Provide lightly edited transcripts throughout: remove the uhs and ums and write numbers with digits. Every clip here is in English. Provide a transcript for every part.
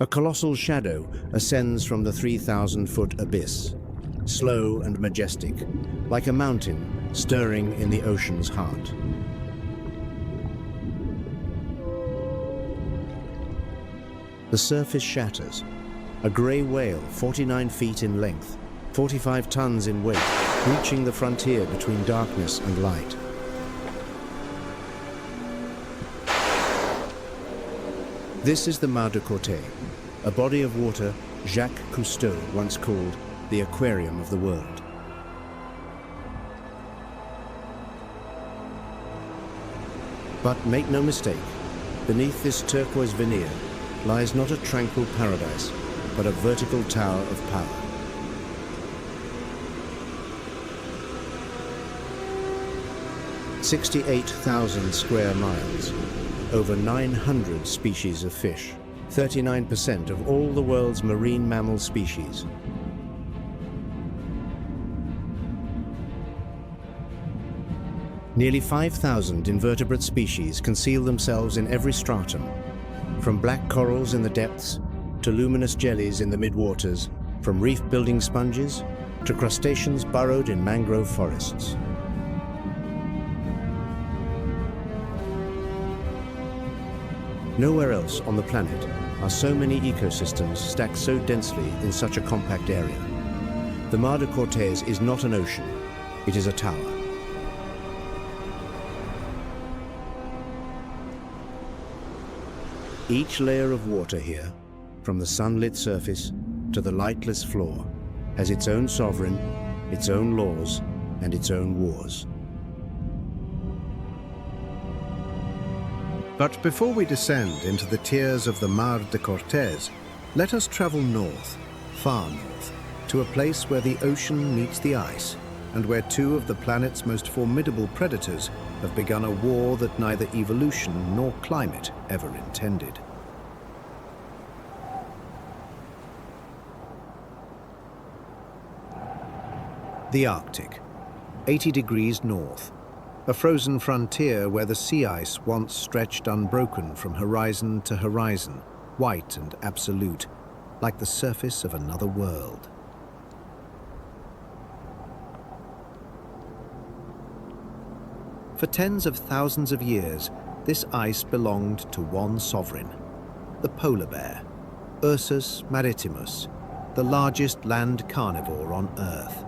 A colossal shadow ascends from the 3,000-foot abyss, slow and majestic, like a mountain stirring in the ocean's heart. The surface shatters. A grey whale, 49 feet in length, 45 tons in weight, reaching the frontier between darkness and light. This is the Mar de Cortés, a body of water Jacques Cousteau once called the aquarium of the world. But make no mistake, beneath this turquoise veneer lies not a tranquil paradise, but a vertical tower of power. "68,000 square miles, over 900 species of fish, 39% of all the world's marine mammal species. Nearly 5,000 invertebrate species conceal themselves in every stratum, from black corals in the depths to luminous jellies in the midwaters, from reef-building sponges to crustaceans burrowed in mangrove forests. Nowhere else on the planet are so many ecosystems stacked so densely in such a compact area. The Mar de Cortés is not an ocean, it is a tower. Each layer of water here, from the sunlit surface to the lightless floor, has its own sovereign, its own laws, and its own wars. But before we descend into the tears of the Mar de Cortés, let us travel north, far north, to a place where the ocean meets the ice, and where two of the planet's most formidable predators have begun a war that neither evolution nor climate ever intended. The Arctic, 80 degrees north, a frozen frontier where the sea ice once stretched unbroken from horizon to horizon, white and absolute, like the surface of another world. For tens of thousands of years, this ice belonged to one sovereign, the polar bear, Ursus maritimus, the largest land carnivore on Earth.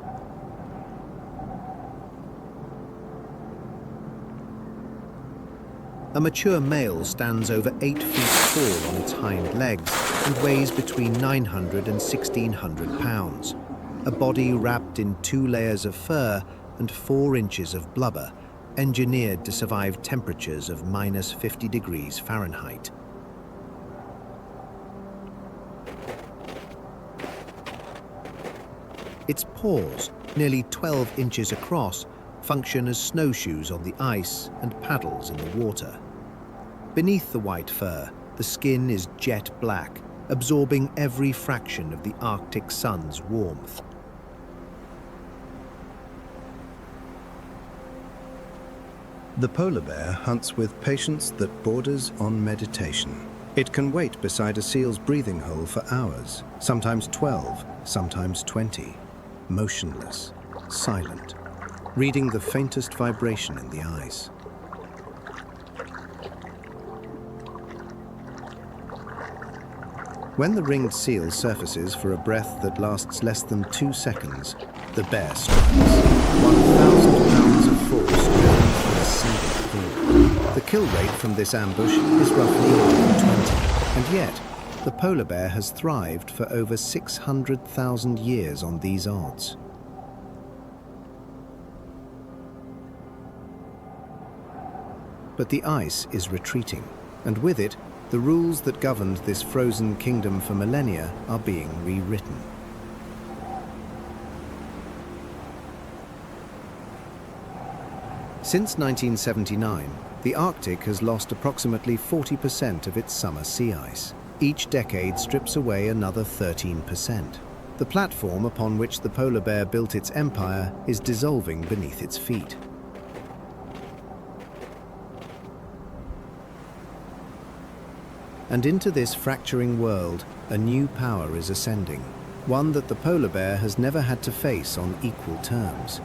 A mature male stands over 8 feet tall on its hind legs and weighs between 900 and 1,600 pounds, a body wrapped in 2 layers of fur and 4 inches of blubber, engineered to survive temperatures of minus 50 degrees Fahrenheit. Its paws, nearly 12 inches across, function as snowshoes on the ice and paddles in the water. Beneath the white fur, the skin is jet black, absorbing every fraction of the Arctic sun's warmth. The polar bear hunts with patience that borders on meditation. It can wait beside a seal's breathing hole for hours, sometimes 12, sometimes 20, motionless, silent, reading the faintest vibration in the ice. When the ringed seal surfaces for a breath that lasts less than 2 seconds, the bear strikes, 1,000 pounds of force driven from a single pull. The kill rate from this ambush is roughly 1 in 20, and yet the polar bear has thrived for over 600,000 years on these odds. But the ice is retreating, and with it, the rules that governed this frozen kingdom for millennia are being rewritten. Since 1979, the Arctic has lost approximately 40% of its summer sea ice. Each decade strips away another 13%. The platform upon which the polar bear built its empire is dissolving beneath its feet. And into this fracturing world, a new power is ascending, one that the polar bear has never had to face on equal terms.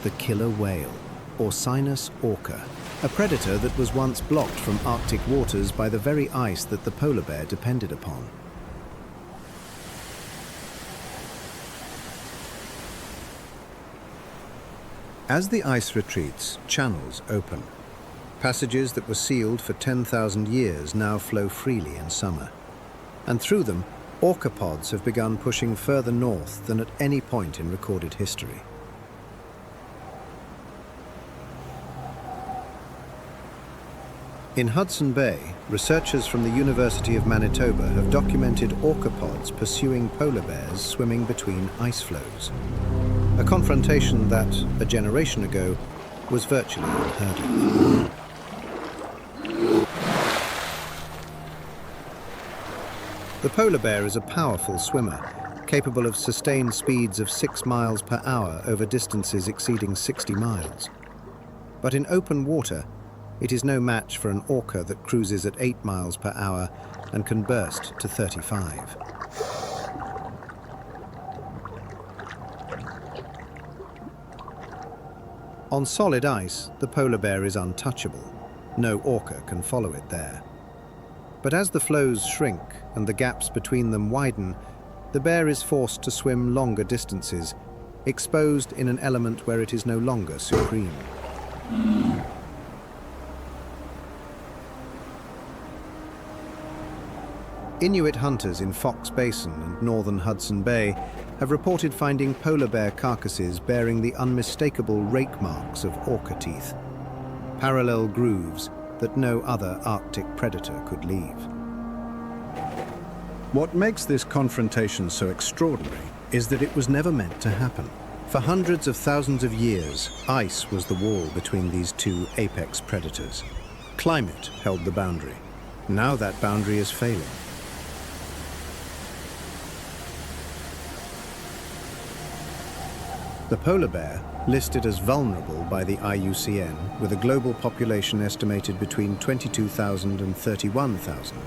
The killer whale, Orca, a predator that was once blocked from Arctic waters by the very ice that the polar bear depended upon. As the ice retreats, channels open. Passages that were sealed for 10,000 years now flow freely in summer. And through them, orcapods have begun pushing further north than at any point in recorded history. In Hudson Bay, researchers from the University of Manitoba have documented orcapods pursuing polar bears swimming between ice floes. A confrontation that, a generation ago, was virtually unheard of. The polar bear is a powerful swimmer, capable of sustained speeds of 6 miles per hour over distances exceeding 60 miles. But in open water, it is no match for an orca that cruises at 8 miles per hour and can burst to 35. On solid ice, the polar bear is untouchable. No orca can follow it there. But as the floes shrink and the gaps between them widen, the bear is forced to swim longer distances, exposed in an element where it is no longer supreme. Inuit hunters in Fox Basin and northern Hudson Bay have reported finding polar bear carcasses bearing the unmistakable rake marks of orca teeth, parallel grooves that no other Arctic predator could leave. What makes this confrontation so extraordinary is that it was never meant to happen. For hundreds of thousands of years, ice was the wall between these two apex predators. Climate held the boundary. Now that boundary is failing. The polar bear, listed as vulnerable by the IUCN, with a global population estimated between 22,000 and 31,000,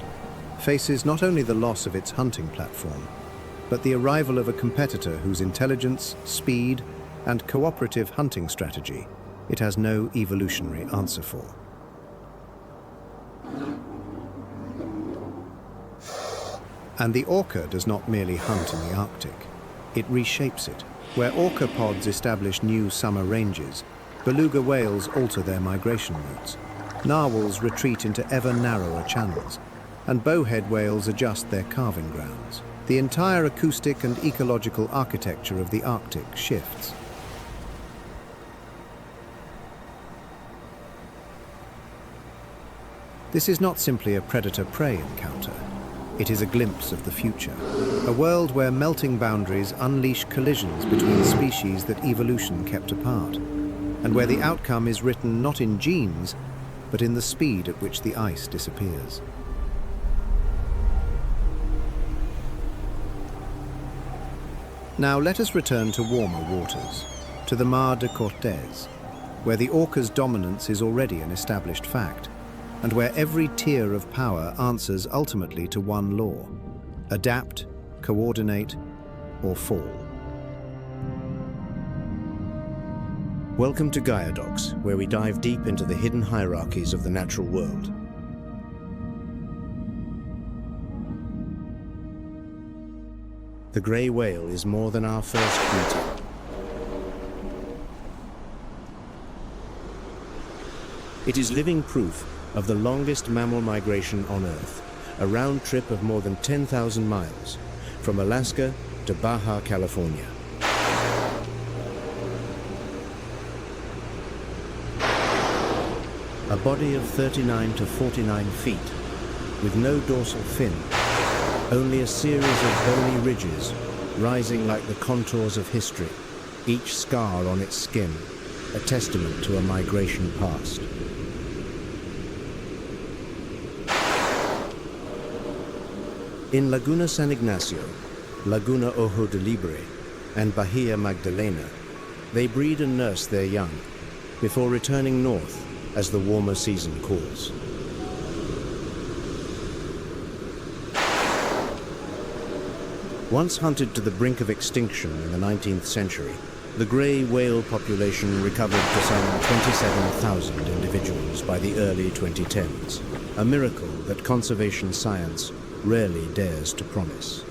faces not only the loss of its hunting platform, but the arrival of a competitor whose intelligence, speed, and cooperative hunting strategy it has no evolutionary answer for. And the orca does not merely hunt in the Arctic, it reshapes it. Where orca pods establish new summer ranges, beluga whales alter their migration routes, narwhals retreat into ever narrower channels, and bowhead whales adjust their calving grounds. The entire acoustic and ecological architecture of the Arctic shifts. This is not simply a predator-prey encounter. It is a glimpse of the future, a world where melting boundaries unleash collisions between species that evolution kept apart, and where the outcome is written not in genes, but in the speed at which the ice disappears. Now let us return to warmer waters, to the Mar de Cortés, where the orca's dominance is already an established fact, and where every tier of power answers ultimately to one law: adapt, coordinate, or fall. Welcome to GaiaDocs, where we dive deep into the hidden hierarchies of the natural world. The grey whale is more than our first beauty. It is living proof of the longest mammal migration on Earth, a round trip of more than 10,000 miles, from Alaska to Baja California. A body of 39 to 49 feet, with no dorsal fin, only a series of bony ridges rising like the contours of history, each scar on its skin a testament to a migration past. In Laguna San Ignacio, Laguna Ojo de Libre, and Bahia Magdalena, they breed and nurse their young before returning north as the warmer season calls. Once hunted to the brink of extinction in the 19th century, the grey whale population recovered to some 27,000 individuals by the early 2010s, a miracle that conservation science rarely dares to promise.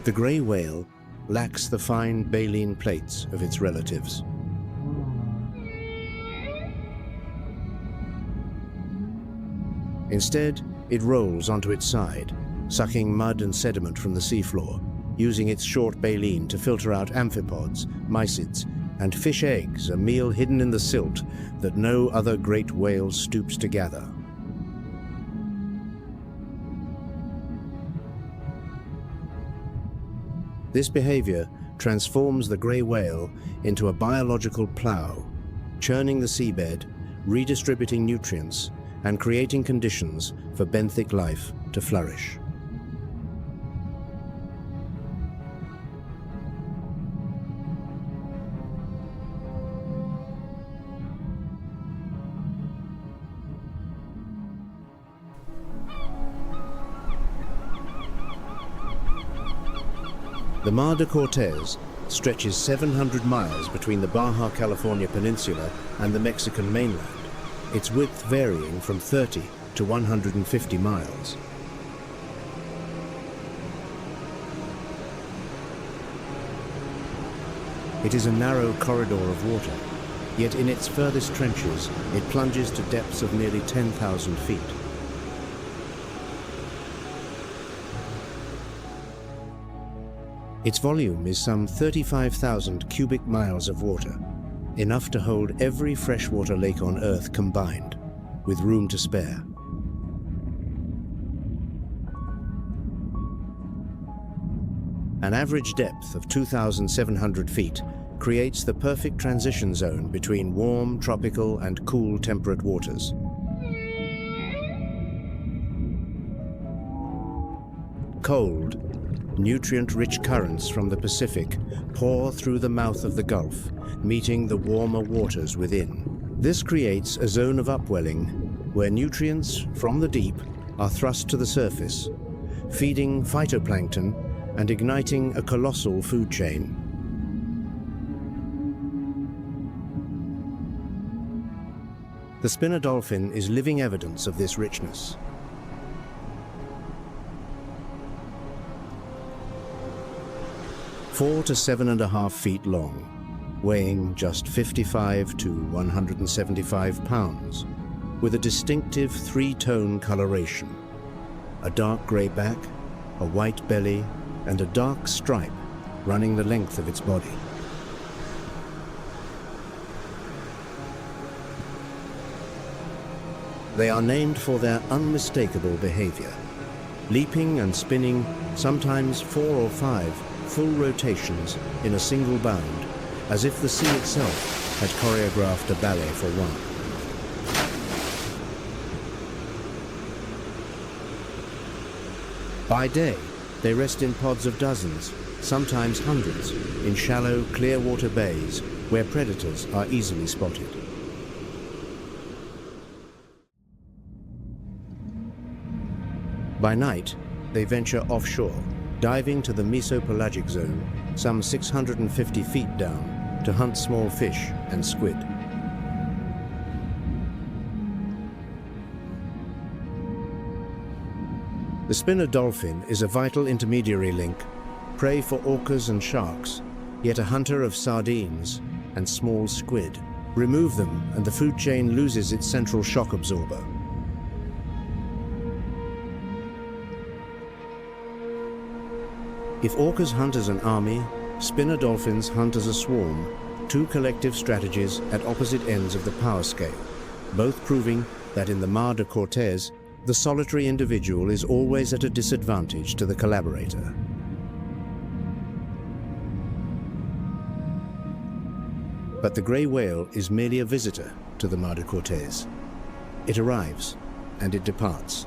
The grey whale lacks the fine baleen plates of its relatives. Instead, it rolls onto its side, sucking mud and sediment from the seafloor, using its short baleen to filter out amphipods, mysids, and fish eggs, a meal hidden in the silt that no other great whale stoops to gather. This behavior transforms the grey whale into a biological plow, churning the seabed, redistributing nutrients, and creating conditions for benthic life to flourish. The Mar de Cortés stretches 700 miles between the Baja California Peninsula and the Mexican mainland, its width varying from 30 to 150 miles. It is a narrow corridor of water, yet in its furthest trenches it plunges to depths of nearly 10,000 feet. Its volume is some 35,000 cubic miles of water, enough to hold every freshwater lake on Earth combined, with room to spare. An average depth of 2,700 feet creates the perfect transition zone between warm, tropical, and cool temperate waters. Cold, nutrient-rich currents from the Pacific pour through the mouth of the Gulf, meeting the warmer waters within. This creates a zone of upwelling where nutrients from the deep are thrust to the surface, feeding phytoplankton and igniting a colossal food chain. The spinner dolphin is living evidence of this richness. Four to 7.5 feet long, weighing just 55 to 175 pounds, with a distinctive three-tone coloration: a dark grey back, a white belly, and a dark stripe running the length of its body. They are named for their unmistakable behavior, leaping and spinning sometimes 4 or 5 full rotations in a single bound, as if the sea itself had choreographed a ballet for one. By day, they rest in pods of dozens, sometimes hundreds, in shallow, clear water bays where predators are easily spotted. By night, they venture offshore, diving to the mesopelagic zone, some 650 feet down, to hunt small fish and squid. The spinner dolphin is a vital intermediary link, prey for orcas and sharks, yet a hunter of sardines and small squid. Remove them and the food chain loses its central shock absorber. If orcas hunt as an army, spinner dolphins hunt as a swarm, two collective strategies at opposite ends of the power scale, both proving that in the Mar de Cortés, the solitary individual is always at a disadvantage to the collaborator. But the grey whale is merely a visitor to the Mar de Cortés. It arrives and it departs.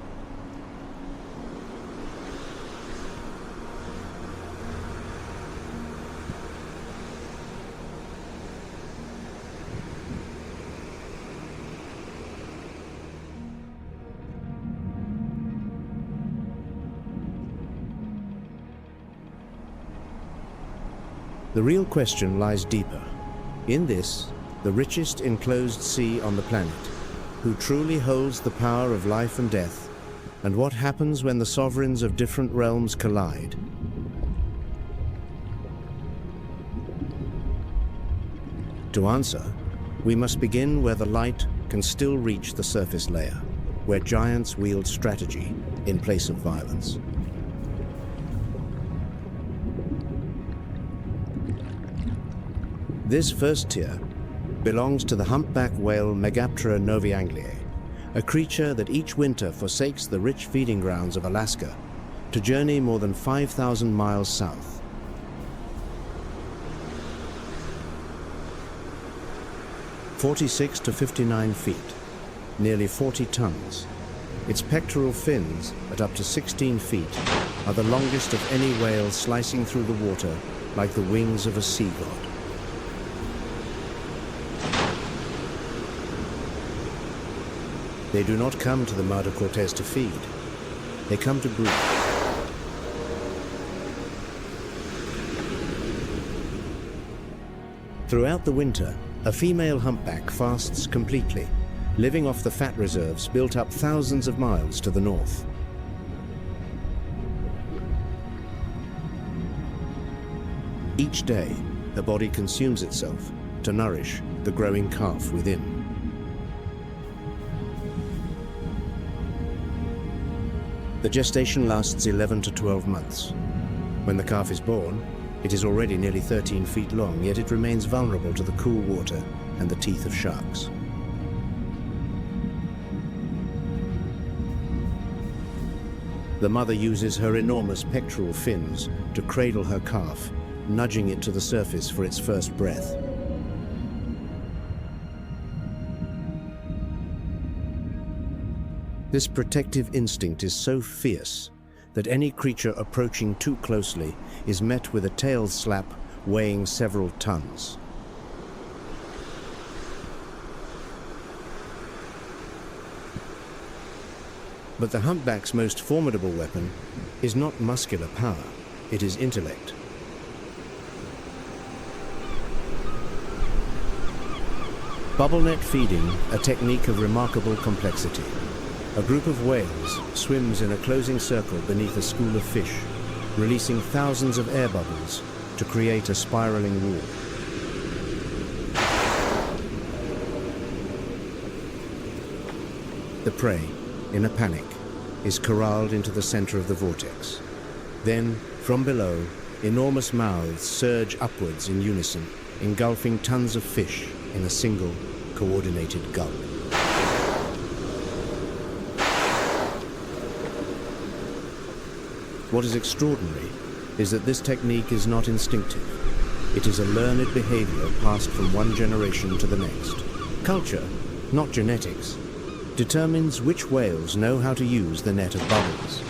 The real question lies deeper. In this, the richest enclosed sea on the planet, who truly holds the power of life and death, and what happens when the sovereigns of different realms collide. To answer, we must begin where the light can still reach the surface layer, where giants wield strategy in place of violence. This first tier belongs to the humpback whale Megaptera novaangliae, a creature that each winter forsakes the rich feeding grounds of Alaska to journey more than 5,000 miles south. "46 to 59 feet, nearly 40 tons. Its pectoral fins, at up to 16 feet, are the longest of any whale, slicing through the water like the wings of a sea god. They do not come to the Mar de Cortés to feed. They come to breed. Throughout the winter, a female humpback fasts completely, living off the fat reserves built up thousands of miles to the north. Each day, the body consumes itself to nourish the growing calf within. The gestation lasts 11 to 12 months. When the calf is born, it is already nearly 13 feet long, yet it remains vulnerable to the cool water and the teeth of sharks. The mother uses her enormous pectoral fins to cradle her calf, nudging it to the surface for its first breath. This protective instinct is so fierce that any creature approaching too closely is met with a tail slap weighing several tons. But the humpback's most formidable weapon is not muscular power, it is intellect. Bubble net feeding, a technique of remarkable complexity. A group of whales swims in a closing circle beneath a school of fish, releasing thousands of air bubbles to create a spiraling wall. The prey, in a panic, is corralled into the center of the vortex. Then, from below, enormous mouths surge upwards in unison, engulfing tons of fish in a single, coordinated gulp. What is extraordinary is that this technique is not instinctive. It is a learned behavior passed from one generation to the next. Culture, not genetics, determines which whales know how to use the net of bubbles.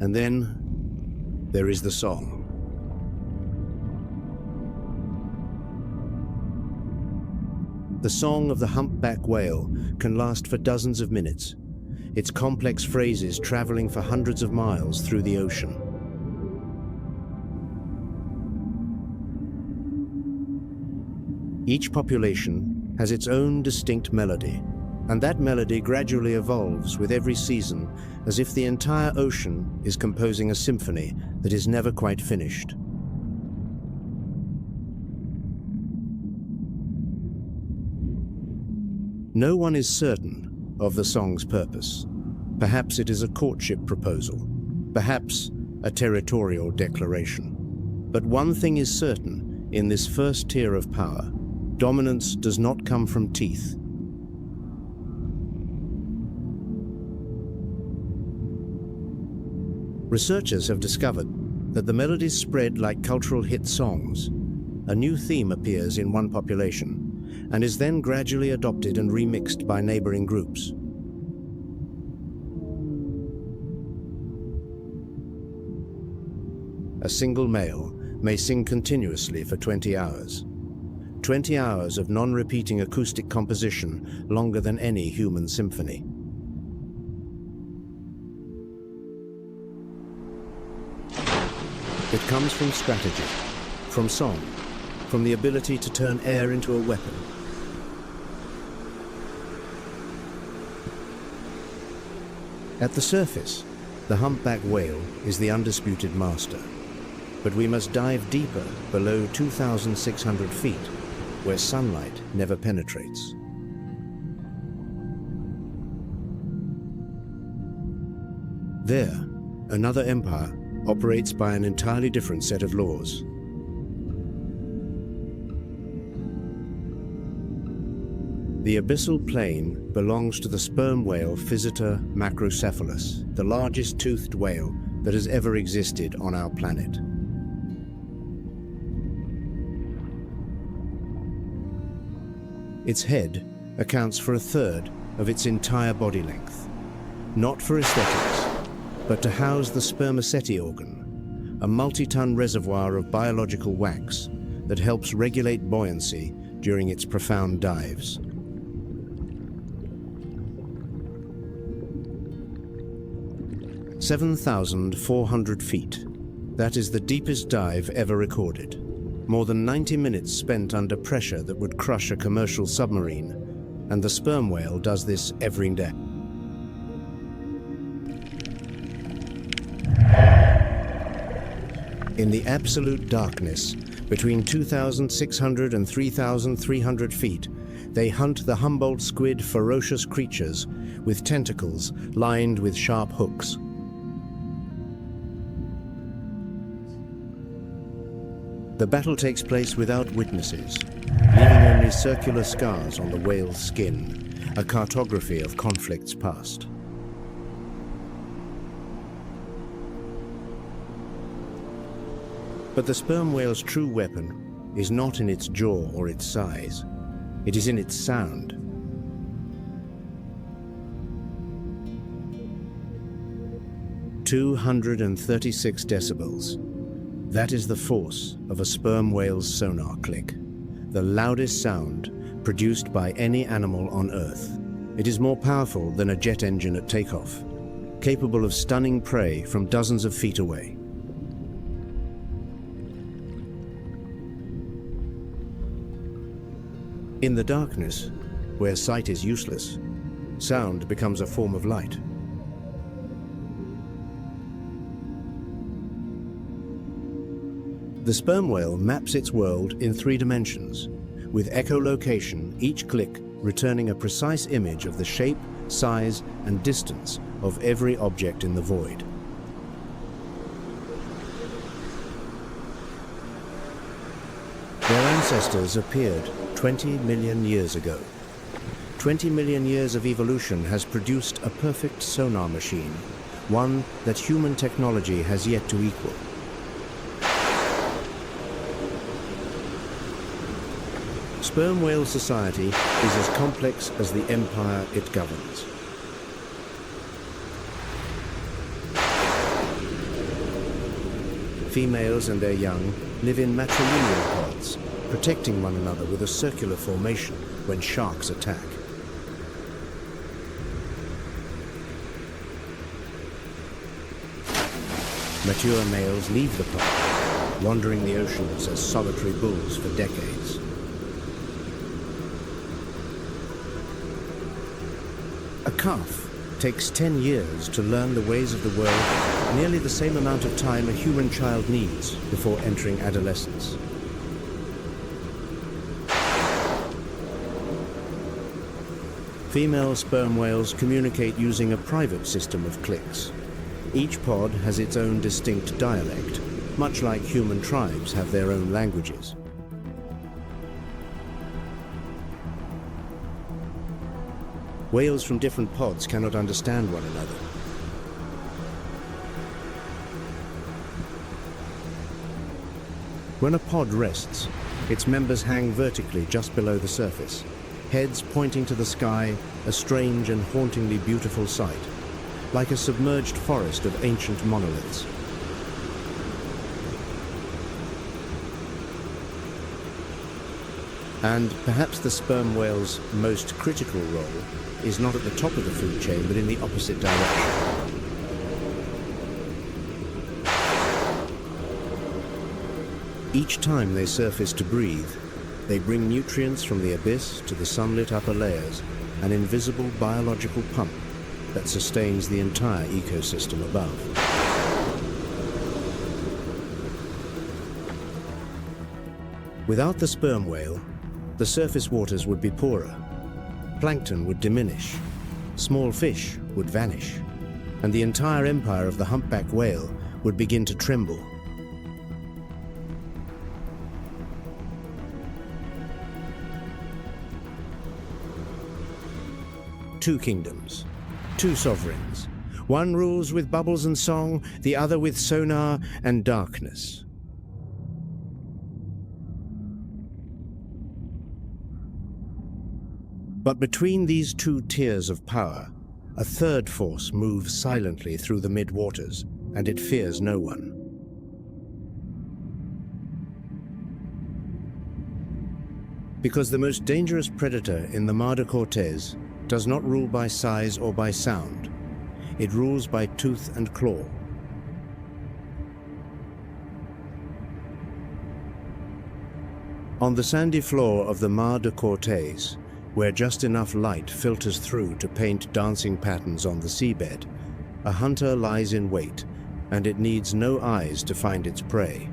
And then there is the song. The song of the humpback whale can last for dozens of minutes, its complex phrases traveling for hundreds of miles through the ocean. Each population has its own distinct melody, and that melody gradually evolves with every season, as if the entire ocean is composing a symphony that is never quite finished. No one is certain of the song's purpose. Perhaps it is a courtship proposal, perhaps a territorial declaration. But one thing is certain in this first tier of power: dominance does not come from teeth. Researchers have discovered that the melodies spread like cultural hit songs. A new theme appears in one population and is then gradually adopted and remixed by neighboring groups. A single male may sing continuously for 20 hours. 20 hours of non-repeating acoustic composition, longer than any human symphony. It comes from strategy, from song, from the ability to turn air into a weapon. At the surface, the humpback whale is the undisputed master. But we must dive deeper below 2,600 feet, where sunlight never penetrates. There, another empire operates by an entirely different set of laws. The abyssal plain belongs to the sperm whale Physeter macrocephalus, the largest toothed whale that has ever existed on our planet. Its head accounts for a third of its entire body length, not for aesthetics, but to house the spermaceti organ, a multi-ton reservoir of biological wax that helps regulate buoyancy during its profound dives. "7,400 feet. That is the deepest dive ever recorded. More than 90 minutes spent under pressure that would crush a commercial submarine, and the sperm whale does this every day. In the absolute darkness, between 2,600 and 3,300 feet, they hunt the Humboldt squid, ferocious creatures with tentacles lined with sharp hooks. The battle takes place without witnesses, leaving only circular scars on the whale's skin, a cartography of conflicts past. But the sperm whale's true weapon is not in its jaw or its size. It is in its sound. "236 decibels. That is the force of a sperm whale's sonar click, the loudest sound produced by any animal on Earth. It is more powerful than a jet engine at takeoff, capable of stunning prey from dozens of feet away. In the darkness, where sight is useless, sound becomes a form of light. The sperm whale maps its world in 3 dimensions, with echolocation, each click returning a precise image of the shape, size, and distance of every object in the void. Their ancestors appeared 20 million years ago. 20 million years of evolution has produced a perfect sonar machine, one that human technology has yet to equal. Sperm whale society is as complex as the empire it governs. Females and their young live in matrilineal pods, protecting one another with a circular formation when sharks attack. Mature males leave the pod, wandering the oceans as solitary bulls for decades. A calf takes 10 years to learn the ways of the world, nearly the same amount of time a human child needs before entering adolescence. Female sperm whales communicate using a private system of clicks. Each pod has its own distinct dialect, much like human tribes have their own languages. Whales from different pods cannot understand one another. When a pod rests, its members hang vertically just below the surface, heads pointing to the sky, a strange and hauntingly beautiful sight, like a submerged forest of ancient monoliths. And perhaps the sperm whale's most critical role is not at the top of the food chain, but in the opposite direction. Each time they surface to breathe, they bring nutrients from the abyss to the sunlit upper layers, an invisible biological pump that sustains the entire ecosystem above. Without the sperm whale, the surface waters would be poorer, plankton would diminish, small fish would vanish, and the entire empire of the humpback whale would begin to tremble. Two kingdoms, two sovereigns. One rules with bubbles and song, the other with sonar and darkness. But between these two tiers of power, a third force moves silently through the mid-waters, and it fears no one. Because the most dangerous predator in the Mar de Cortés does not rule by size or by sound. It rules by tooth and claw. On the sandy floor of the Mar de Cortés, where just enough light filters through to paint dancing patterns on the seabed, a hunter lies in wait, and it needs no eyes to find its prey.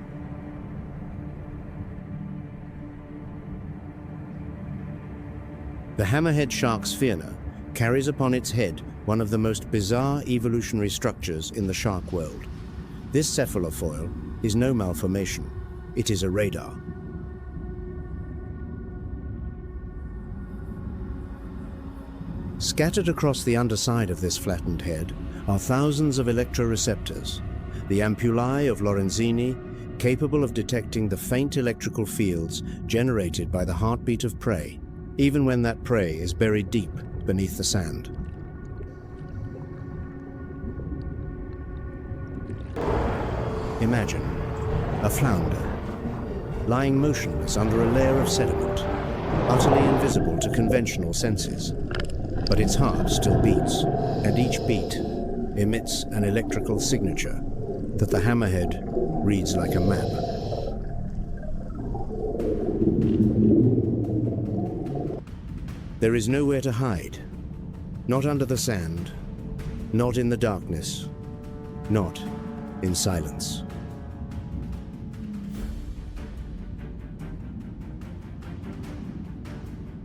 The hammerhead shark's fauna carries upon its head one of the most bizarre evolutionary structures in the shark world. This cephalofoil is no malformation, it is a radar. Scattered across the underside of this flattened head are thousands of electroreceptors, the ampullae of Lorenzini, capable of detecting the faint electrical fields generated by the heartbeat of prey, even when that prey is buried deep beneath the sand. Imagine a flounder, lying motionless under a layer of sediment, utterly invisible to conventional senses. But its heart still beats, and each beat emits an electrical signature that the hammerhead reads like a map. There is nowhere to hide, not under the sand, not in the darkness, not in silence.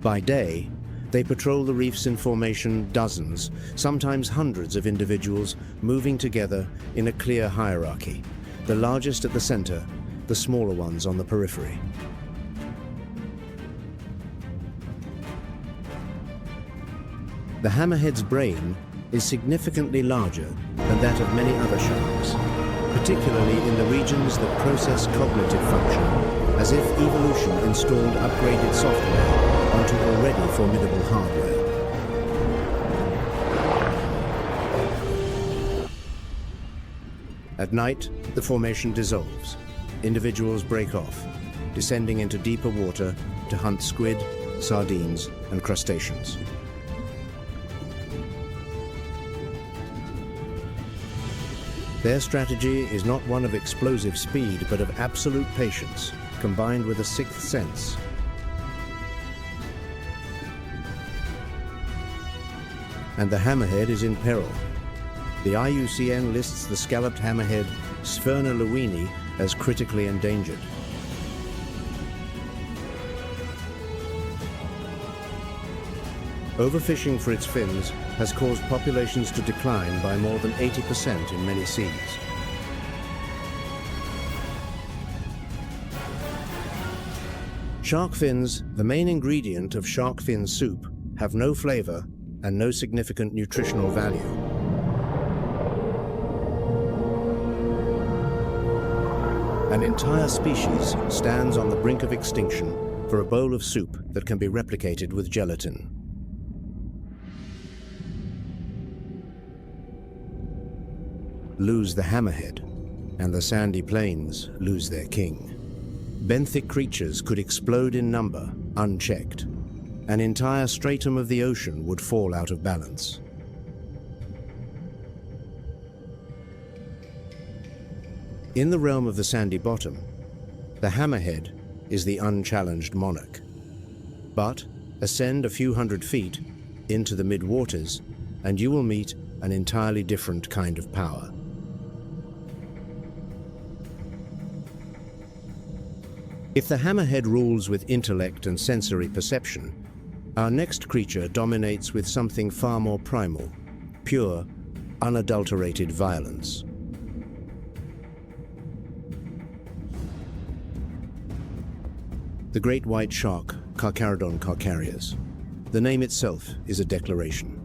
By day, they patrol the reefs in formation, dozens, sometimes hundreds of individuals moving together in a clear hierarchy, the largest at the center, the smaller ones on the periphery. The hammerhead's brain is significantly larger than that of many other sharks, particularly in the regions that process cognitive function, as if evolution installed upgraded software onto already formidable hardware. At night, the formation dissolves. Individuals break off, descending into deeper water to hunt squid, sardines, and crustaceans. Their strategy is not one of explosive speed, but of absolute patience, combined with a sixth sense. And the hammerhead is in peril. The IUCN lists the scalloped hammerhead, Sperm lewini, as critically endangered. Overfishing for its fins has caused populations to decline by more than 80% in many seas. Shark fins, the main ingredient of shark fin soup, have no flavor and no significant nutritional value. An entire species stands on the brink of extinction for a bowl of soup that can be replicated with gelatin. Lose the hammerhead, and the sandy plains lose their king. Benthic creatures could explode in number, unchecked. An entire stratum of the ocean would fall out of balance. In the realm of the sandy bottom, The hammerhead is the unchallenged monarch. But ascend a few hundred feet into the mid-waters, and you will meet an entirely different kind of power. If the hammerhead rules with intellect and sensory perception, our next creature dominates with something far more primal, pure, unadulterated violence. The great white shark, Carcharodon carcharias. The name itself is a declaration.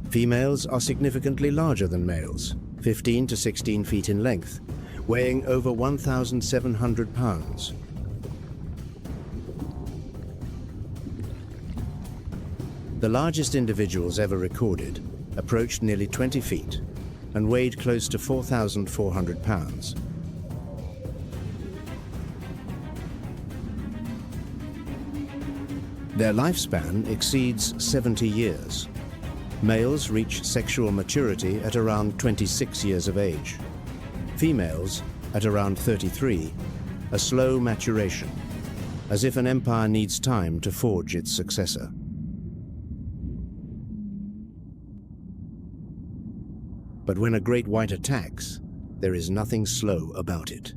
Females are significantly larger than males, 15 to 16 feet in length, weighing over 1,700 pounds. The largest individuals ever recorded approached nearly 20 feet and weighed close to 4,400 pounds. Their lifespan exceeds 70 years. Males reach sexual maturity at around 26 years of age. Females at around 33, a slow maturation, as if an empire needs time to forge its successor. But when a great white attacks, there is nothing slow about it.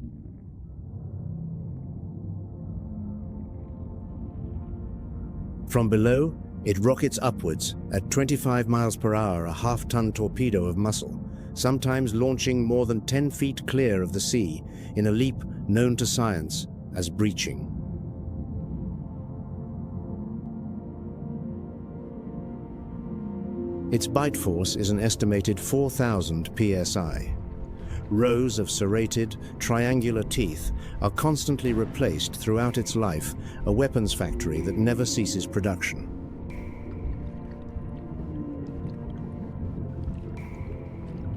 From below, it rockets upwards at 25 miles per hour, a half-ton torpedo of muscle, sometimes launching more than 10 feet clear of the sea in a leap known to science as breaching. Its bite force is an estimated 4,000 psi. Rows of serrated, triangular teeth are constantly replaced throughout its life, a weapons factory that never ceases production.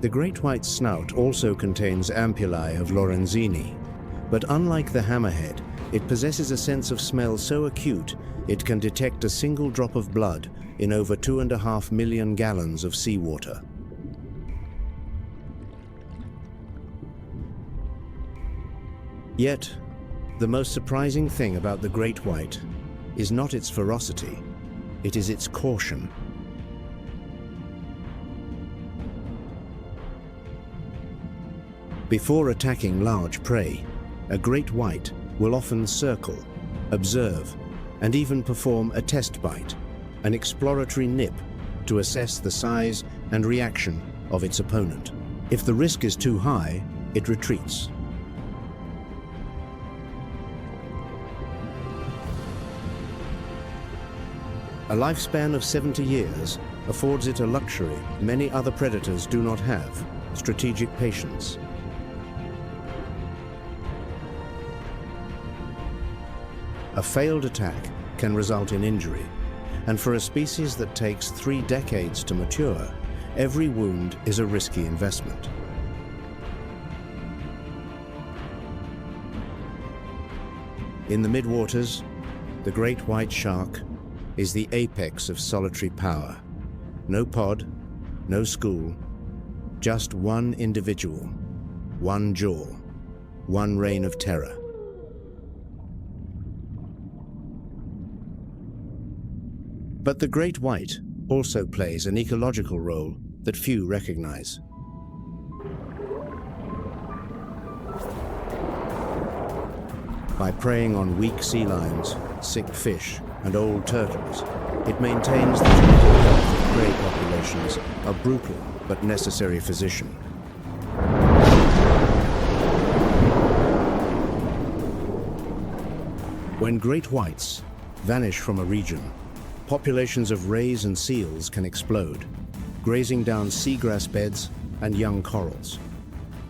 The great white snout also contains ampullae of Lorenzini, but unlike the hammerhead, it possesses a sense of smell so acute it can detect a single drop of blood in over 2.5 million gallons of seawater. Yet, the most surprising thing about the great white is not its ferocity, it is its caution. Before attacking large prey, a great white will often circle, observe, and even perform a test bite, an exploratory nip to assess the size and reaction of its opponent. If the risk is too high, it retreats. A lifespan of 70 years affords it a luxury many other predators do not have: strategic patience. A failed attack can result in injury, and for a species that takes 3 decades to mature, every wound is a risky investment. In the midwaters, the great white shark is the apex of solitary power. No pod, no school, just one individual, one jaw, one reign of terror. But the great white also plays an ecological role that few recognize. By preying on weak sea lions, sick fish, and old turtles, it maintains the genetic health of prey populations, a brutal but necessary physician. When great whites vanish from a region, populations of rays and seals can explode, grazing down seagrass beds and young corals.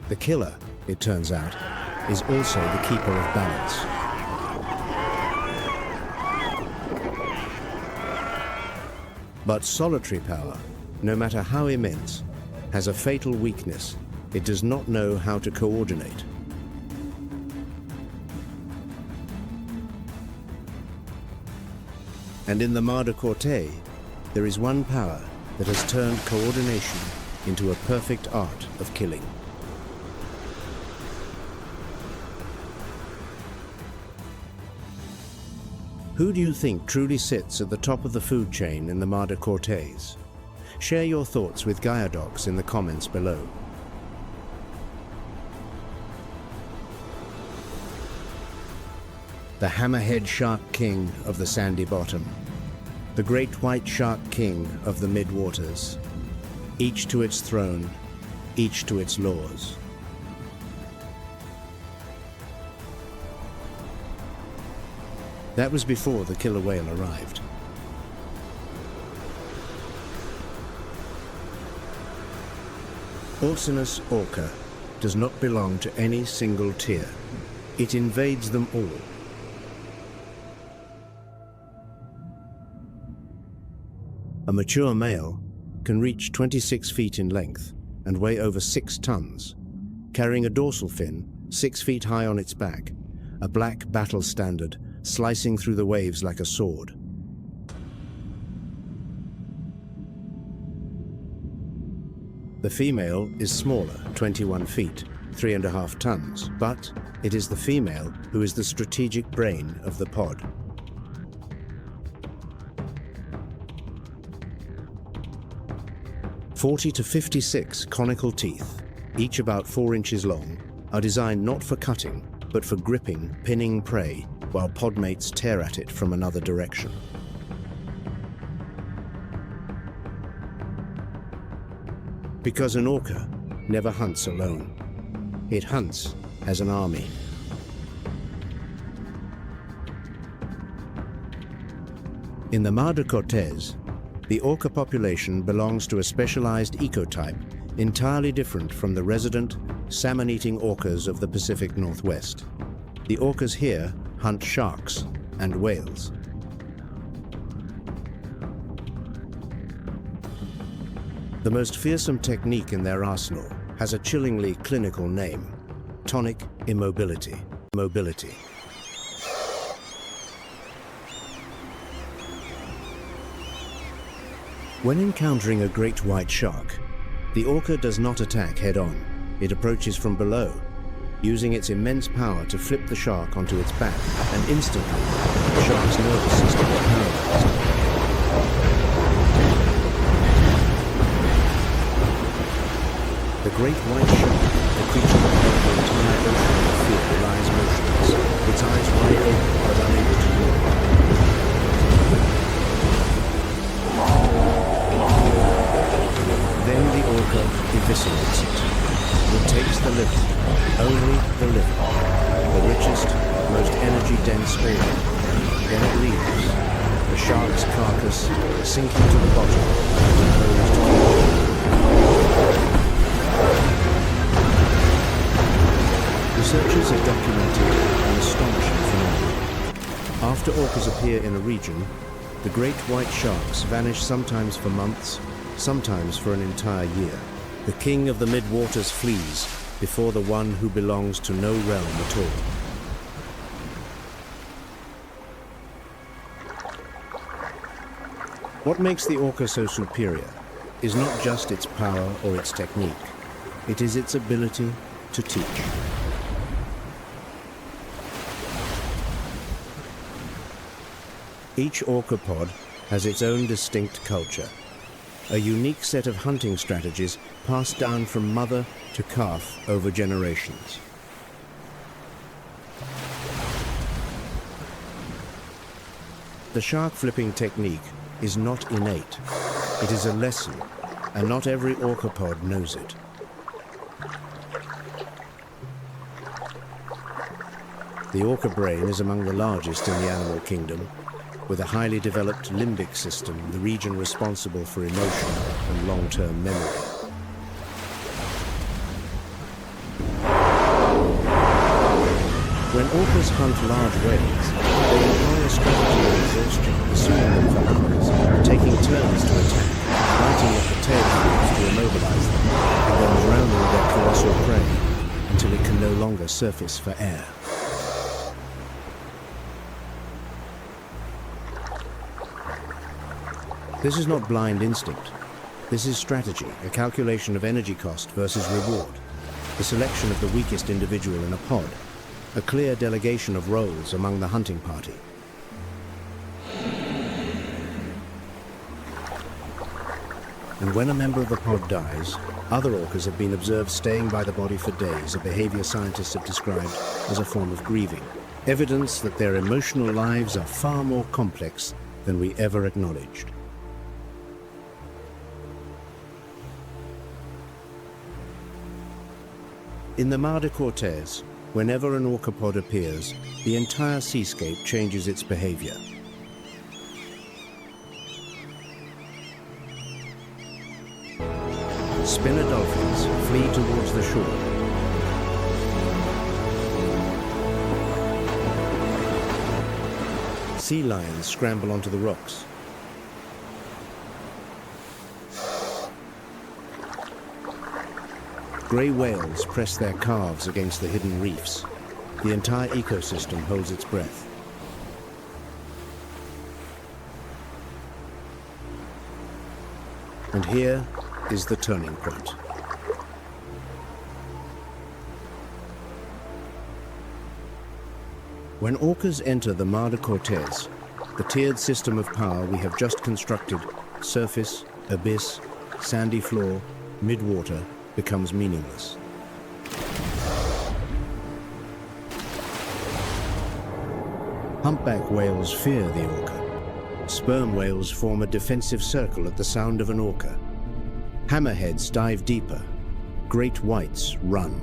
The killer, it turns out, is also the keeper of balance. But solitary power, no matter how immense, has a fatal weakness: it does not know how to coordinate. And in the Mar de Cortés, there is one power that has turned coordination into a perfect art of killing. Who do you think truly sits at the top of the food chain in the Mar de Cortés? Share your thoughts with GaiaDocs in the comments below. The Hammerhead Shark King of the sandy bottom. The Great White Shark King of the mid-waters. Each to its throne, each to its laws. That was before the killer whale arrived. Orca does not belong to any single tier. It invades them all. A mature male can reach 26 feet in length and weigh over 6 tons, carrying a dorsal fin 6 feet high on its back, a black battle standard slicing through the waves like a sword. The female is smaller, 21 feet, 3.5 tons, but it is the female who is the strategic brain of the pod. "40 to 56 conical teeth, each about 4 inches long, are designed not for cutting, but for gripping, pinning prey while podmates tear at it from another direction. Because an orca never hunts alone. It hunts as an army. In the Mar de Cortés, the orca population belongs to a specialized ecotype entirely different from the resident, salmon-eating orcas of the Pacific Northwest. The orcas here hunt sharks and whales. The most fearsome technique in their arsenal has a chillingly clinical name: tonic immobility. When encountering a great white shark, the orca does not attack head-on. It approaches from below, using its immense power to flip the shark onto its back, and instantly, the shark's nervous system is paralyzed. The great white shark, the creature that held the entire ocean in fear, lies motionless, its eyes wide open but unable to move. Then the orca eviscerates it. It takes the liver, only the liver, the richest, most energy-dense organ. Then it leaves, the shark's carcass sinking to the bottom like a decomposed creature. Researchers have documented an astonishing phenomenon. After orcas appear in a region, the great white sharks vanish sometimes for months, sometimes for an entire year. The king of the mid-waters flees before the one who belongs to no realm at all. What makes the orca so superior is not just its power or its technique. It is its ability to teach. Each orca pod has its own distinct culture, a unique set of hunting strategies passed down from mother to calf over generations. The shark flipping technique is not innate. It is a lesson, and not every orca pod knows it. The orca brain is among the largest in the animal kingdom, with a highly developed limbic system, the region responsible for emotion and long-term memory. When orcas hunt large whales, they employ a strategy of exhaustion, pursuing them for hours, taking turns to attack, biting at the tail fins to immobilize them, and then drowning their colossal prey until it can no longer surface for air. This is not blind instinct. This is strategy, a calculation of energy cost versus reward, the selection of the weakest individual in a pod, a clear delegation of roles among the hunting party. And when a member of a pod dies, other orcas have been observed staying by the body for days, a behavior scientists have described as a form of grieving. Evidence that their emotional lives are far more complex than we ever acknowledged. In the Mar de Cortés, whenever an orca pod appears, the entire seascape changes its behavior. Spinner dolphins flee towards the shore. Sea lions scramble onto the rocks. Grey whales press their calves against the hidden reefs. The entire ecosystem holds its breath. And here is the turning point. When orcas enter the Mar de Cortés, the tiered system of power we have just constructed, surface, abyss, sandy floor, mid-water, becomes meaningless. Humpback whales fear the orca. Sperm whales form a defensive circle at the sound of an orca. Hammerheads dive deeper. Great whites run.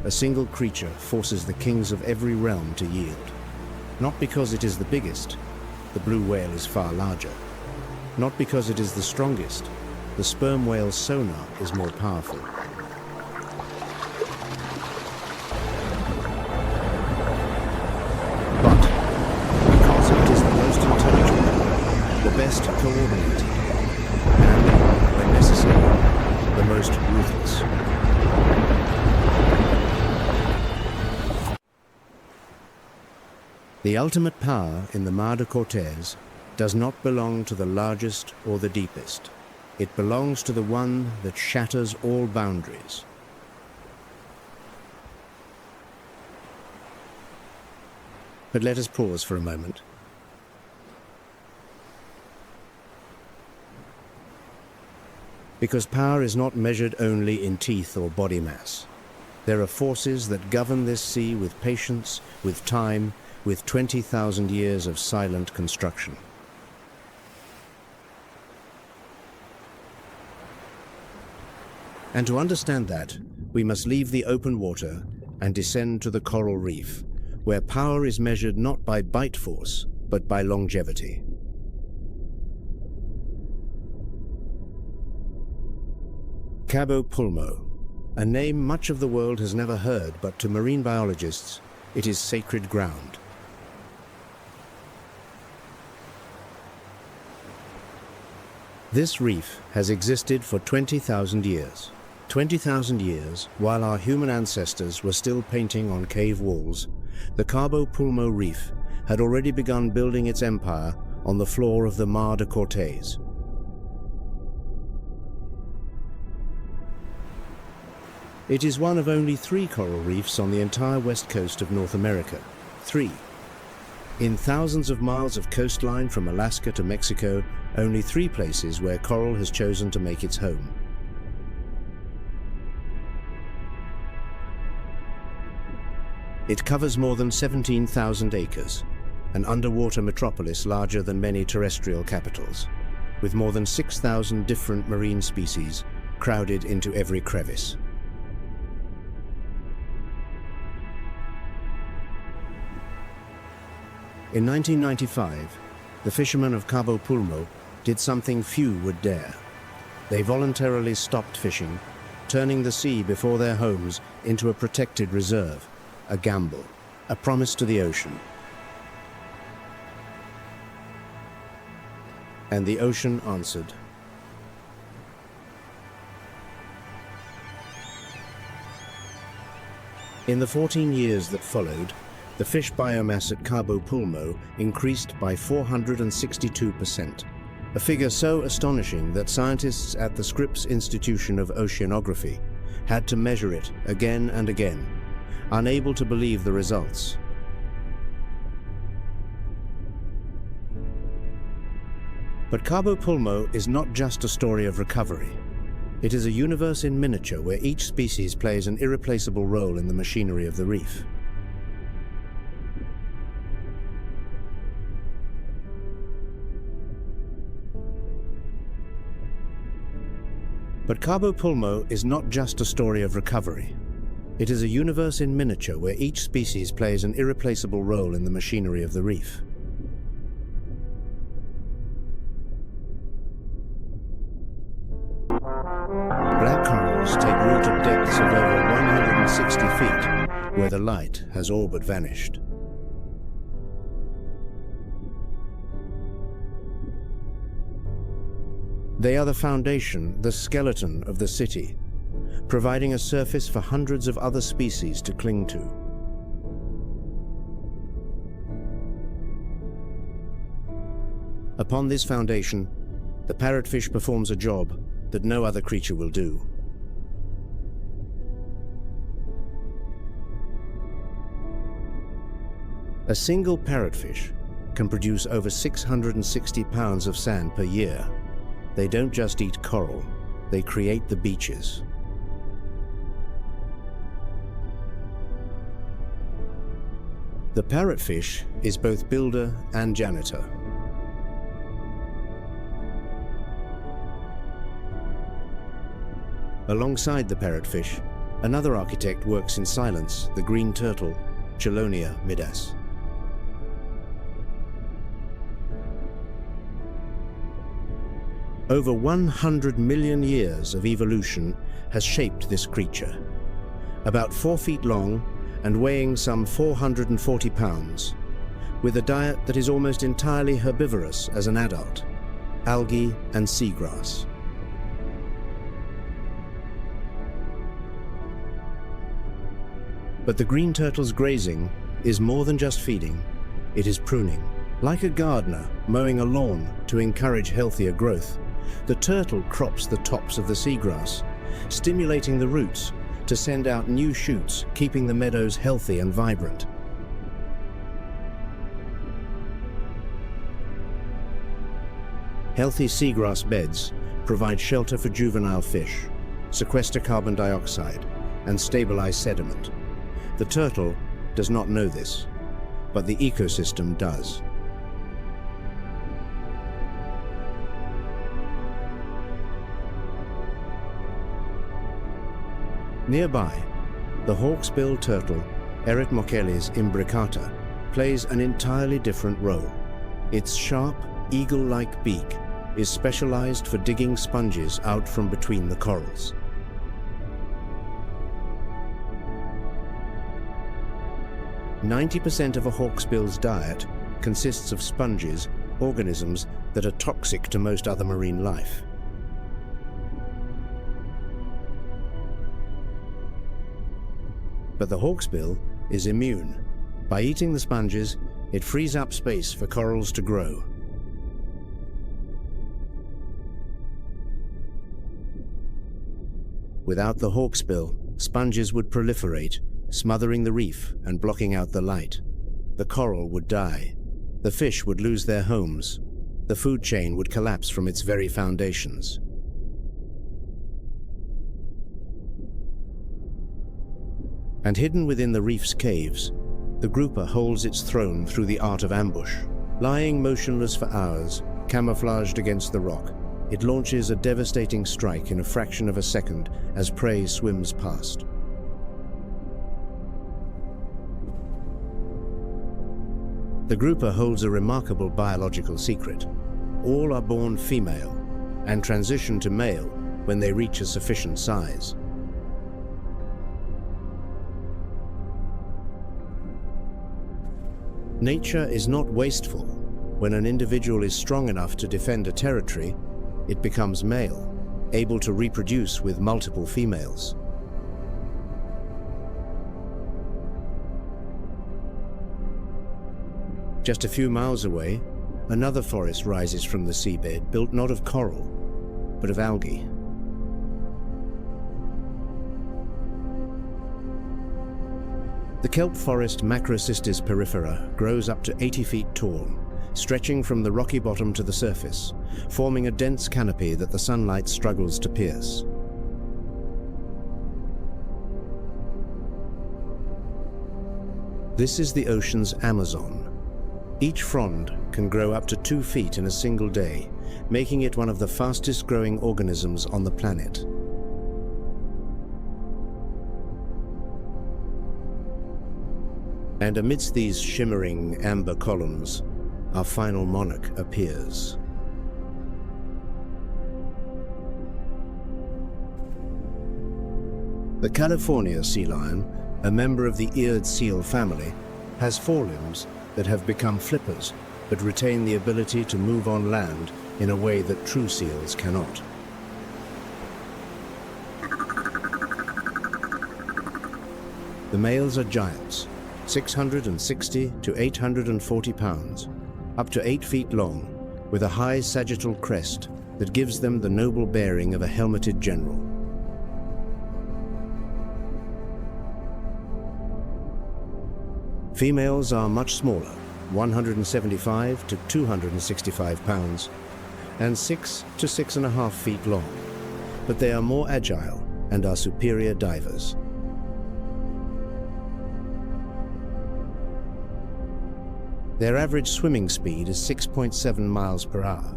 A single creature forces the kings of every realm to yield. Not because it is the biggest, the blue whale is far larger. Not because it is the strongest, the sperm whale's sonar is more powerful. But because it is the most intelligent, the best coordinated, and, when necessary, the most ruthless. The ultimate power in the Mar de Cortés does not belong to the largest or the deepest. It belongs to the one that shatters all boundaries. But let us pause for a moment. Because power is not measured only in teeth or body mass. There are forces that govern this sea with patience, with time, with 20,000 years of silent construction. And to understand that, we must leave the open water and descend to the coral reef, where power is measured not by bite force, but by longevity. Cabo Pulmo, a name much of the world has never heard, but to marine biologists, it is sacred ground. This reef has existed for 20,000 years. 20,000 years, while our human ancestors were still painting on cave walls, the Cabo Pulmo reef had already begun building its empire on the floor of the Mar de Cortés. It is one of only 3 coral reefs on the entire west coast of North America. 3. In thousands of miles of coastline from Alaska to Mexico, only 3 places where coral has chosen to make its home. It covers more than 17,000 acres, an underwater metropolis larger than many terrestrial capitals, with more than 6,000 different marine species crowded into every crevice. In 1995, the fishermen of Cabo Pulmo did something few would dare. They voluntarily stopped fishing, turning the sea before their homes into a protected reserve, a gamble, a promise to the ocean. And the ocean answered. In the 14 years that followed, The fish biomass at Cabo Pulmo increased by 462%, a figure so astonishing that scientists at the Scripps Institution of Oceanography had to measure it again and again, unable to believe the results. But Cabo Pulmo is not just a story of recovery. It is a universe in miniature where each species plays an irreplaceable role in the machinery of the reef. But Cabo Pulmo is not just a story of recovery. It is a universe in miniature where each species plays an irreplaceable role in the machinery of the reef. Black corals take root at depths of over 160 feet, where the light has all but vanished. They are the foundation, the skeleton of the city, providing a surface for hundreds of other species to cling to. Upon this foundation, the parrotfish performs a job that no other creature will do. A single parrotfish can produce over 660 pounds of sand per year. They don't just eat coral, they create the beaches. The parrotfish is both builder and janitor. Alongside the parrotfish, another architect works in silence, the green turtle, Chelonia midas. Over 100 million years of evolution has shaped this creature. About 4 feet long and weighing some 440 pounds, with a diet that is almost entirely herbivorous as an adult, algae and seagrass. But the green turtle's grazing is more than just feeding, it is pruning. Like a gardener mowing a lawn to encourage healthier growth, the turtle crops the tops of the seagrass, stimulating the roots to send out new shoots, keeping the meadows healthy and vibrant. Healthy seagrass beds provide shelter for juvenile fish, sequester carbon dioxide, and stabilize sediment. The turtle does not know this, but the ecosystem does. Nearby, the hawksbill turtle, Eretmocheles imbricata, plays an entirely different role. Its sharp, eagle-like beak is specialized for digging sponges out from between the corals. "90% of a hawksbill's diet consists of sponges, organisms that are toxic to most other marine life. But the hawksbill is immune. By eating the sponges, it frees up space for corals to grow. Without the hawksbill, sponges would proliferate, smothering the reef and blocking out the light. The coral would die. The fish would lose their homes. The food chain would collapse from its very foundations. And hidden within the reef's caves, the grouper holds its throne through the art of ambush. Lying motionless for hours, camouflaged against the rock, it launches a devastating strike in a fraction of a second as prey swims past. The grouper holds a remarkable biological secret. All are born female and transition to male when they reach a sufficient size. Nature is not wasteful. When an individual is strong enough to defend a territory, it becomes male, able to reproduce with multiple females. Just a few miles away, another forest rises from the seabed, built not of coral, but of algae. The kelp forest Macrocystis perifera grows up to 80 feet tall, stretching from the rocky bottom to the surface, forming a dense canopy that the sunlight struggles to pierce. This is the ocean's Amazon. Each frond can grow up to 2 feet in a single day, making it one of the fastest growing organisms on the planet. And amidst these shimmering amber columns, our final monarch appears. The California sea lion, a member of the eared seal family, has forelimbs that have become flippers, but retain the ability to move on land in a way that true seals cannot. The males are giants, 660 to 840 pounds, up to 8 feet long, with a high sagittal crest that gives them the noble bearing of a helmeted general. Females are much smaller, 175 to 265 pounds, and 6 to 6.5 feet long, but they are more agile and are superior divers. Their average swimming speed is 6.7 miles per hour.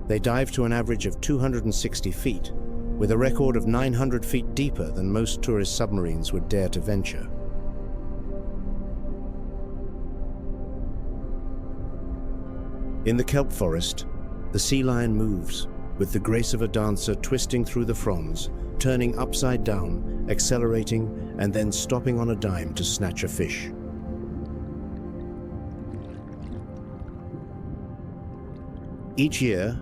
They dive to an average of 260 feet, with a record of 900 feet deeper than most tourist submarines would dare to venture. In the kelp forest, the sea lion moves, with the grace of a dancer twisting through the fronds, turning upside down, accelerating, and then stopping on a dime to snatch a fish. Each year,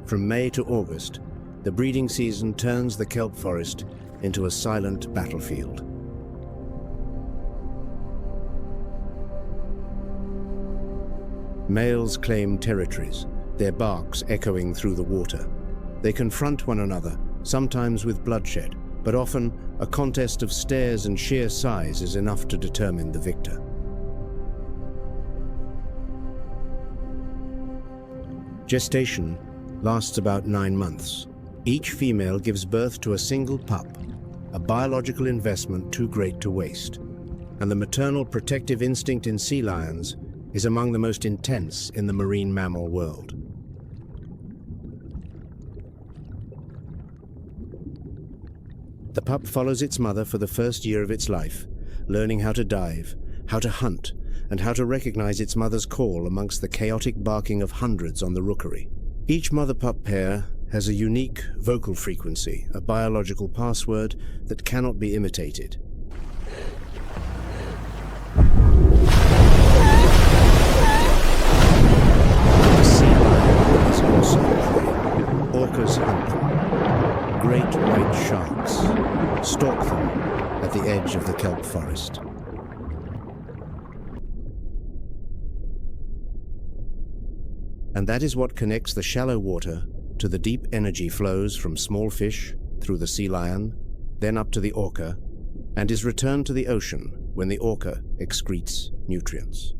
from May to August, the breeding season turns the kelp forest into a silent battlefield. Males claim territories, their barks echoing through the water. They confront one another, sometimes with bloodshed, but often a contest of stares and sheer size is enough to determine the victor. Gestation lasts about 9 months. Each female gives birth to a single pup, a biological investment too great to waste. And the maternal protective instinct in sea lions is among the most intense in the marine mammal world. The pup follows its mother for the first year of its life, learning how to dive, how to hunt, and how to recognize its mother's call amongst the chaotic barking of hundreds on the rookery. Each mother-pup pair has a unique vocal frequency, a biological password that cannot be imitated. The sea lion is also prey. Orcas hunt them. Great white sharks stalk them at the edge of the kelp forest. And that is what connects the shallow water to the deep energy flows from small fish through the sea lion, then up to the orca, and is returned to the ocean when the orca excretes nutrients.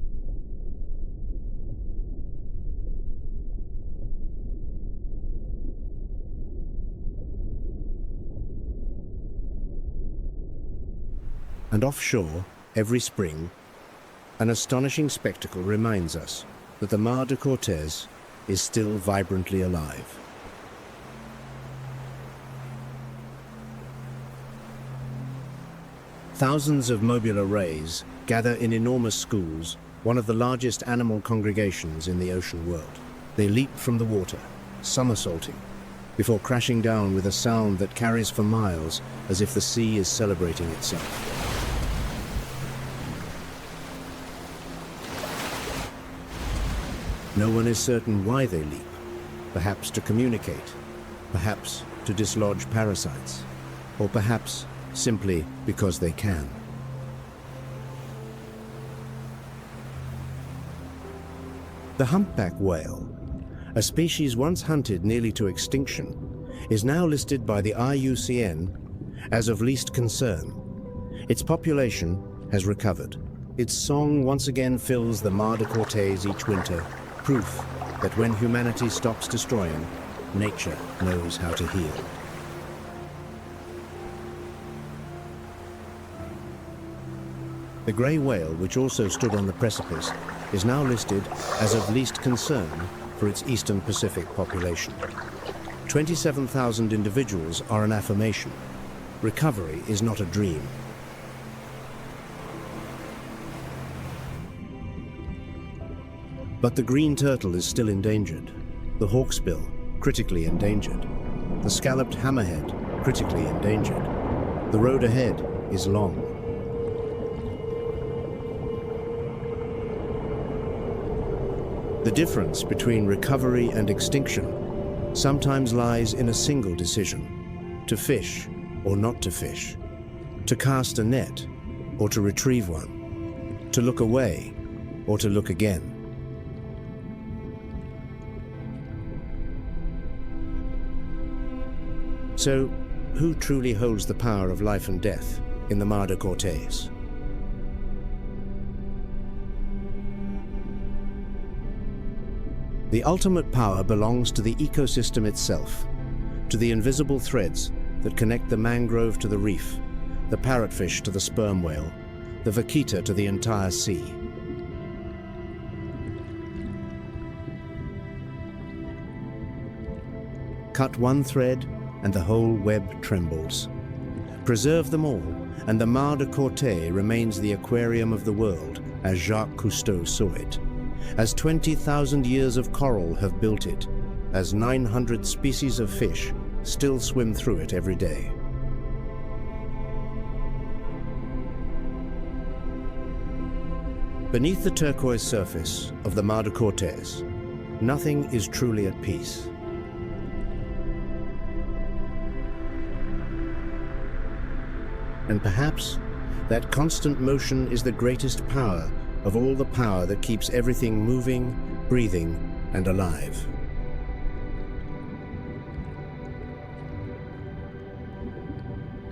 And offshore, every spring, an astonishing spectacle reminds us that the Mar de Cortés is still vibrantly alive. Thousands of mobula rays gather in enormous schools, one of the largest animal congregations in the ocean world. They leap from the water, somersaulting, before crashing down with a sound that carries for miles as if the sea is celebrating itself. No one is certain why they leap, perhaps to communicate, perhaps to dislodge parasites, or perhaps simply because they can. The humpback whale, a species once hunted nearly to extinction, is now listed by the IUCN as of least concern. Its population has recovered. Its song once again fills the Mar de Cortés each winter, proof that when humanity stops destroying, nature knows how to heal. The grey whale, which also stood on the precipice, is now listed as of least concern for its eastern Pacific population. 27,000 individuals are an affirmation. Recovery is not a dream. But the green turtle is still endangered. The hawksbill, critically endangered. The scalloped hammerhead, critically endangered. The road ahead is long. The difference between recovery and extinction sometimes lies in a single decision: to fish or not to fish, to cast a net or to retrieve one, to look away or to look again. So, who truly holds the power of life and death in the Mar de Cortés? The ultimate power belongs to the ecosystem itself, to the invisible threads that connect the mangrove to the reef, the parrotfish to the sperm whale, the Vaquita to the entire sea. Cut one thread and the whole web trembles. Preserve them all, and the Mar de Cortés remains the aquarium of the world, as Jacques Cousteau saw it, as 20,000 years of coral have built it, as 900 species of fish still swim through it every day. Beneath the turquoise surface of the Mar de Cortés, nothing is truly at peace. And perhaps that constant motion is the greatest power of all the power that keeps everything moving, breathing, and alive.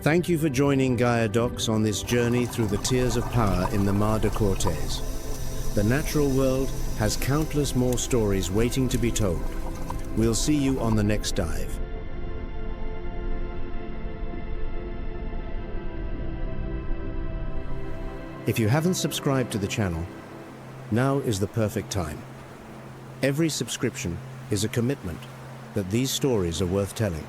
Thank you for joining GaiaDocs on this journey through the tiers of power in the Mar de Cortés. The natural world has countless more stories waiting to be told. We'll see you on the next dive. If you haven't subscribed to the channel, now is the perfect time. Every subscription is a commitment that these stories are worth telling.